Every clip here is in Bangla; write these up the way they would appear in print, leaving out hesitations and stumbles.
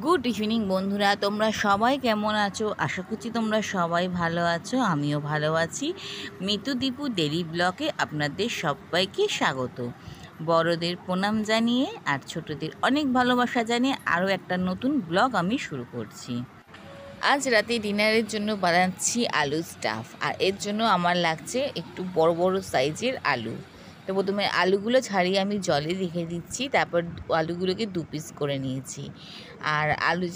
গুড ইভিনিং বন্ধুরা, তোমরা সবাই কেমন আছো? আশা করছি তোমরা সবাই ভালো আছো, আমিও ভালো আছি। মিতু দীপু ডেলি ব্লগে আপনাদের সবাইকে স্বাগত। বড়দের প্রণাম জানিয়ে আর ছোটদের অনেক ভালোবাসা জানিয়ে আরও একটা নতুন ব্লগ আমি শুরু করছি। আজ রাতে ডিনারের জন্য বানাচ্ছি আলু স্টাফ, আর এর জন্য আমার লাগছে একটু বড় বড় সাইজের আলু। তো প্রথমে আলুগুলো ছাড়িয়ে আমি জলে রেখে দিচ্ছি, তারপর আলুগুলোকে 2 পিস করে নিয়েছি। আর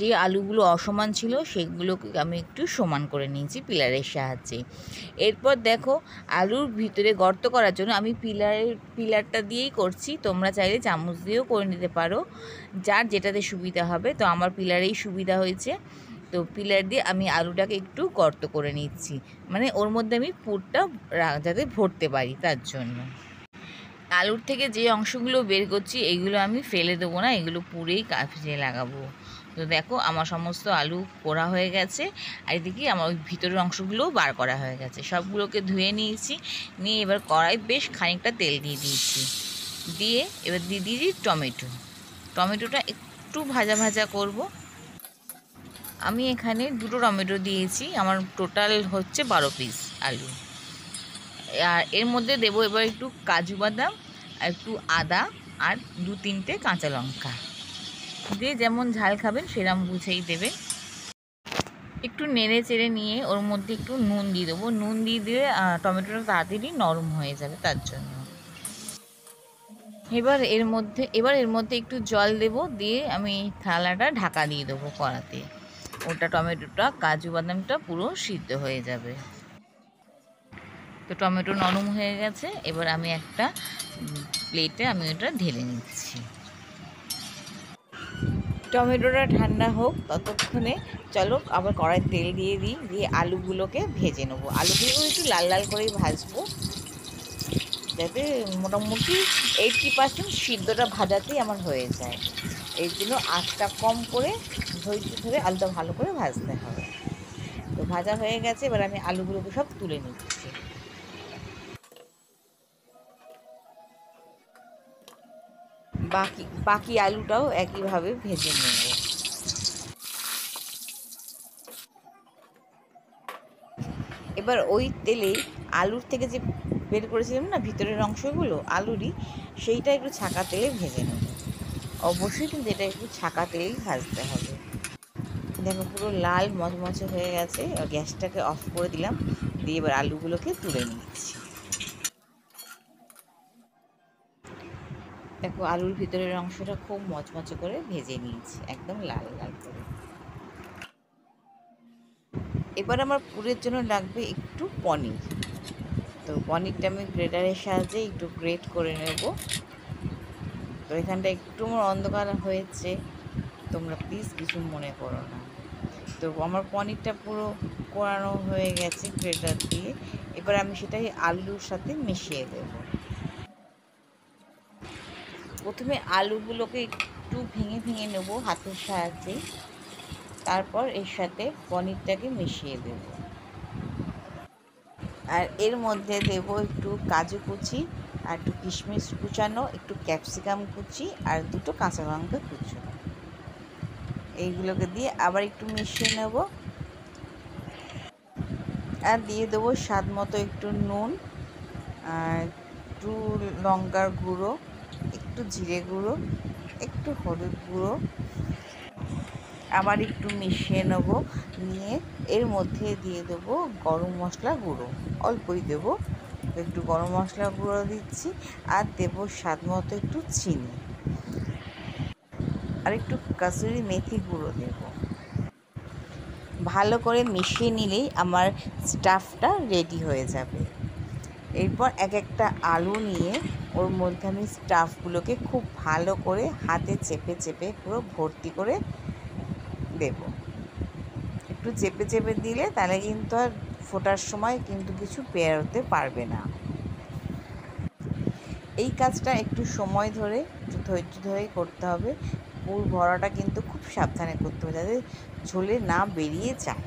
যে আলুগুলো অসমান ছিল সেগুলোকে আমি একটু সমান করে নিয়েছি পিলারের সাহায্যে। এরপর দেখো, আলুর ভিতরে গর্ত করার জন্য আমি পিলারটা দিয়েই করছি। তোমরা চাইলে চামচ দিয়েও করে নিতে পারো, যার যেটাতে সুবিধা হবে। তো আমার পিলারেই সুবিধা হয়েছে। তো পিলার দিয়ে আমি আলুটাকে একটু গর্ত করে নিচ্ছি, মানে ওর মধ্যে আমি পুরটা যাতে ভরতে পারি তার জন্য। আলুর থেকে যে অংশগুলো বের করছি এগুলো আমি ফেলে দেবো না, এগুলো পুরেই কাজে লাগাবো। তো দেখো, আমার সমস্ত আলু পোড়া হয়ে গেছে, আর এদিকে আমার ওই ভিতরের অংশগুলোও বার করা হয়ে গেছে। সবগুলোকে ধুয়ে নিয়েছি, নিয়ে এবার কড়াই বেশ খানিকটা তেল দিয়ে দিয়েছি। দিয়ে এবার দিয়ে দিয়েছি টমেটোটা একটু ভাজা ভাজা করব। আমি এখানে 2টো টমেটো দিয়েছি, আমার টোটাল হচ্ছে 12 পিস আলু। আর এর মধ্যে দেবো এবার একটু কাজু বাদাম, আর একটু আদা, আর 2-3টে কাঁচা লঙ্কা দিয়ে যেমন ঝাল খাবেন সেরকম বুঝেই দেবেন। একটু নেড়ে চেড়ে নিয়ে ওর মধ্যে একটু নুন দিয়ে দেবো। নুন দিয়ে দিলে টমেটোটা তাড়াতাড়ি নরম হয়ে যাবে তার জন্য। এবার এর মধ্যে একটু জল দেব, দিয়ে আমি থালাটা ঢাকা দিয়ে দেবো কড়াতে। ওটা টমেটোটা কাজু বাদামটা পুরো সিদ্ধ হয়ে যাবে। তো টমেটো নরম হয়ে গেছে, এবার আমি একটা প্লেটে আমি ওটা ঢেলে নিচ্ছি। টমেটোটা ঠান্ডা হোক ততক্ষণে চলো আবার কড়াই তেল দিয়ে দিই, দিয়ে আলুগুলোকে ভেজে নেবো। আলুগুলো একটু লাল লাল করেই ভাজবো, যাতে মোটামুটি 80% সিদ্ধটা ভাজাতেই আমার হয়ে যায়। এই জন্য আঁচটা কম করে ধৈর্য ধরে আলুটা ভালো করে ভাজতে হবে। তো ভাজা হয়ে গেছে, এবার আমি আলুগুলোকে সব তুলে নিচ্ছি। বাকি আলুটাও একইভাবে ভেজে নেব। এবার ওই তেলে আলুর থেকে যে বের করেছিলাম না ভিতরের অংশগুলো আলুরই, সেইটা একটু ছাকা তেলে ভেজে নেব। অবশ্যই কিন্তু এটা একটু ছাকা তেলেই ভাজতে হবে। দেখো পুরো লাল মচমচে হয়ে গেছে, গ্যাসটাকে অফ করে দিলাম, দিয়ে এবার আলুগুলোকে তুলে নিচ্ছি। দেখো আলুর ভিতরের অংশটা খুব মচমচে করে ভেজে নিয়েছি, একদম লাল লাল করে। এবার আমার পুরের জন্য লাগবে একটু পনির। তো পনিরটা আমি গ্রেটারের সাহায্যে একটু গ্রেট করে নেব। তো এখানটা একটু আমার অন্ধকার হয়েছে, তোমরা প্লিজ কিছু মনে করো না। তো আমার পনিরটা পুরো কোরানো হয়ে গেছে গ্রেটার দিয়ে। এবার আমি সেটাই আলুর সাথে মিশিয়ে দেব। প্রথমে আলুগুলোকে একটু ভেঙে ভেঙে নেব হাতের সাহায্যে, তারপর এর সাথে পনিরটাকে মিশিয়ে দেব। আর এর মধ্যে দেব একটু কাজু কুচি, আর একটু কিশমিশ কুচানো, একটু ক্যাপসিকাম কুচি, আর 2টো কাঁচা লঙ্কা কুচি। এইগুলোকে দিয়ে আবার একটু মিশিয়ে নেব। আর দিয়ে দেবো স্বাদ মতো একটু নুন, আর একটু লঙ্কার গুঁড়ো, একটু জিরে গুঁড়ো, একটু হলুদ গুঁড়ো। আবার একটু মিশিয়ে নেব, নিয়ে এর মধ্যে দিয়ে দেবো গরম মশলা গুঁড়ো, অল্পই দেবো। একটু গরম মশলা গুঁড়ো দিচ্ছি, আর দেবো স্বাদ মতো একটু চিনি, আর একটু কাসুরি মেথি গুঁড়ো দেবো। ভালো করে মিশিয়ে নিলেই আমার স্টাফটা রেডি হয়ে যাবে। এরপর এক একটা আলু নিয়ে ওর মধ্যে আমি স্টাফগুলোকে খুব ভালো করে হাতে চেপে চেপে পুরো ভর্তি করে দেব। একটু চেপে চেপে দিলে তাহলে কিন্তু আর ফোটার সময় কিন্তু কিছু বেরোতে পারবে না। এই কাজটা একটু সময় ধরে, একটু ধৈর্য ধরেই করতে হবে। পুর ভরাটা কিন্তু খুব সাবধানে করতে হবে, যাতে ঝোলে না বেরিয়ে যায়।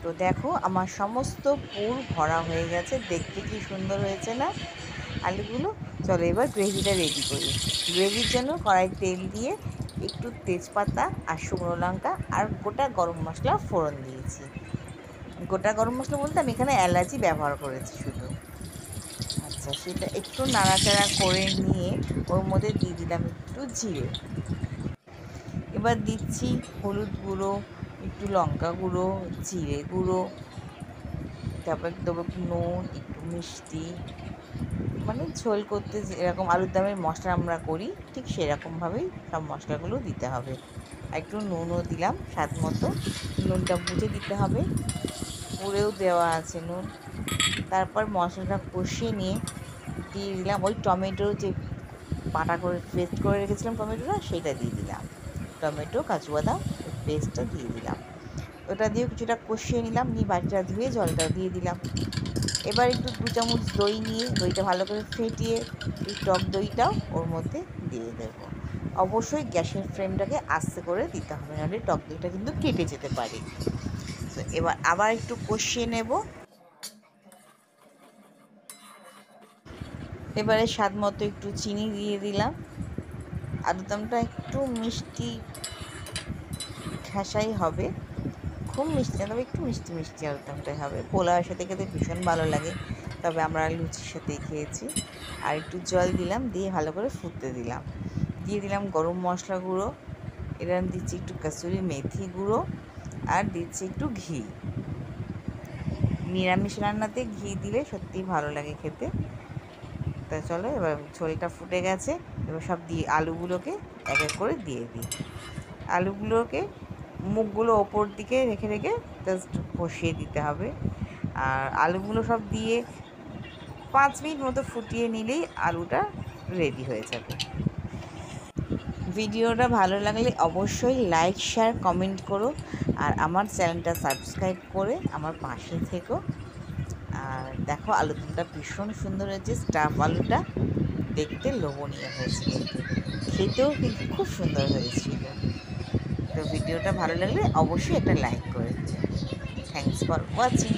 তো দেখো আমার সমস্ত পুর ভরা হয়ে গেছে, দেখতে কি সুন্দর হয়েছে না আলুগুলো। চলো এবার গ্রেভিটা রেডি করি। গ্রেভির জন্য কড়াই তেল দিয়ে একটু তেজপাতা আর শুকনো লঙ্কা আর গোটা গরম মশলা ফোড়ন দিয়েছি। গোটা গরম মশলা বলতে আমি এখানে এলাচি ব্যবহার করেছি শুধু। আচ্ছা, সেটা একটু নাড়াচাড়া করে নিয়ে ওর মধ্যে দিয়ে দিলাম একটু জিরে। এবার দিচ্ছি হলুদ গুঁড়ো, একটু লঙ্কা গুঁড়ো, জিরে গুঁড়ো, তারপর দেবো নুন, একটু মিষ্টি, মানে ঝোল করতে যেরকম আলুর দমের মশলা আমরা করি ঠিক সেরকমভাবেই সব মশলাগুলো দিতে হবে। আর একটু নুনও দিলাম স্বাদ মতো, নুনটা বুঝে দিতে হবে, পুরেও দেওয়া আছে নুন। তারপর মশলাটা কষিয়ে নিয়ে দিয়ে দিলাম ওই টমেটো যে বাটা করে পেস্ট করে রেখেছিলাম টমেটোটা, সেটা দিয়ে দিলাম। টমেটো কাজু বাদাম পেস্টটা দিয়ে দিলাম। ওটা দিয়ে কিছুটা কষিয়ে নিলাম, নিয়ে বাটিটা ধুয়ে জলটা দিয়ে দিলাম। এবার একটু 2 চামচ দই নিয়ে দইটা ভালো করে ফেটিয়ে এই টক দইটাও ওর মধ্যে দিয়ে দেবো। অবশ্যই গ্যাসের ফ্লেমটাকে আস্তে করে দিতে হবে, নাহলে টক দইটা কিন্তু কেটে যেতে পারে। তো এবার আবার একটু কষিয়ে নেব। এবারে স্বাদ মতো একটু চিনি দিয়ে দিলাম। আলুরদমটা একটু মিষ্টি ঘেঁষাই হবে, খুব মিষ্টি না, তবে একটু মিষ্টি মিষ্টি আলুরদমটাই হবে। পোলাওয়ের সাথে খেতে ভীষণ ভালো লাগে, তবে আমরা লুচির সাথেই খেয়েছি। আর একটু জল দিলাম, দিয়ে ভালো করে ফুটতে দিলাম। দিয়ে দিলাম গরম মশলা গুঁড়ো, এবার দিচ্ছি একটু কসুরি মেথি গুঁড়ো, আর দিচ্ছি একটু ঘি। নিরামিষ রান্নাতে ঘি দিলে সত্যিই ভালো লাগে খেতে। তা চলো, এবার ঝোলটা ফুটে গেছে, এবার সব দিয়ে আলুগুলোকে এক এক করে দিয়ে দিই। আলুগুলোকে মুখগুলো ওপর দিকে রেখে রেখে জাস্ট বসিয়ে দিতে হবে। আর আলুগুলো সব দিয়ে 5 মিনিট মতো ফুটিয়ে নিলেই আলুটা রেডি হয়ে যাবে। ভিডিওটা ভালো লাগলে অবশ্যই লাইক, শেয়ার, কমেন্ট করো, আর আমার চ্যানেলটা সাবস্ক্রাইব করে আমার পাশে থেকো। আর দেখো, আলুদমটা ভীষণ সুন্দর হয়েছে, স্টাফ আলুটা দেখতে লোভনীয় হয়েছে, কিন্তু খেতেও কিন্তু খুব সুন্দর হয়েছিল। তো ভিডিওটা ভালো লাগলে অবশ্যই একটা লাইক করে দিও। Thanks for watching.